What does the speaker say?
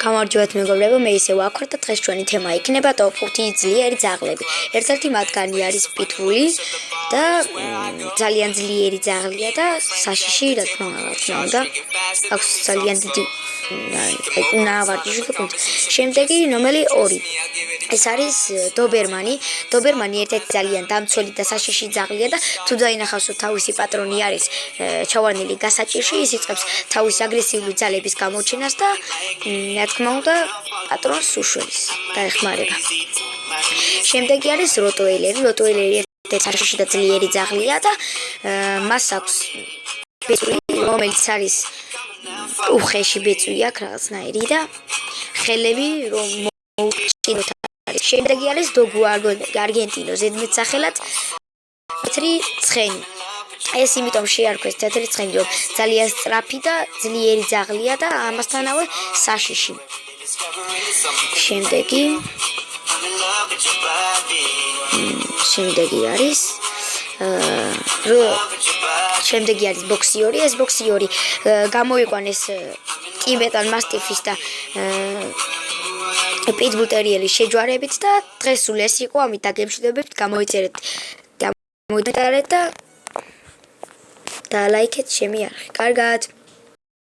გამარჯობათ მეგობრებო, მე ისე ვაქორ და დღეს ჩვენი თემა იქნება ტოპ 5 ძლიერი ძაღლები. ერთ-ერთი მათგანი არის პიტბული და ძალიან ძლიერი ძაღლია და საშიში, რა თქმა უნდა. აქვს ძალიან დიდი ნავარჯიში და კუნთი. შემდეგი ნომერი 2. ეს არის დობერმანი. დობერმანი ერთ-ერთი ძალიან დამცველი და საშიში ძაღლია და თუ დაინახავს რომ თავისი პატრონი არის ჩავარდნილი გასაჭირში, ის იწყებს თავის აგრესიული ძალების გამოჩენას და რა თქმა უნდა პატრონს უშველის დაეხმარება. შემდეგი არის როტვეილერი. როტვეილერი ერთ-ერთი საშიში და ძლიერი ძაღლია და მას აქვს ბეწვი, რომელიც არის უხეში ბეწვი აქვს რაღაცნაირი და ხელები რომ მოუჭიდოთ. შემდეგი არის დოგუ არგენტინო, ზედმეტსახელად თეთრი ცხენი. ეს იმიტომ შეარქვეს თეთრი ცხენი, რომ ძალიან სწრაფი და ძლიერი ძაღლია და ამასთანავე საშიში. შემდეგი არის ბოქსიორი. ეს ბოქსიორი გამოიყვანეს ტიბეტან მასტიფის და პიტბულ ტერიერის შეჯვარებით და დღეს სულ ეს იყო, ამით დაგემშვიდობებთ, გამოიწერეთ და ლაიქეთ ჩემი არხი. კარგად.